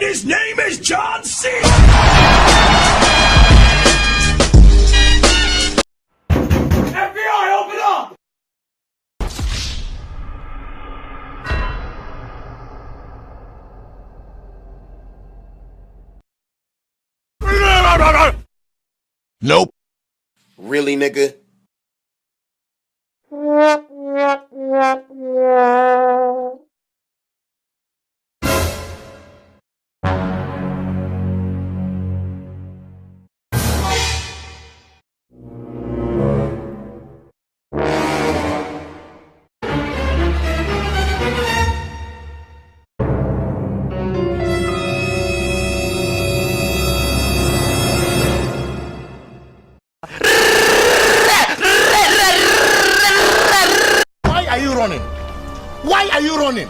his name is John C. FBI, open up! Nope. Really, nigga? Why are you running? Why are you running?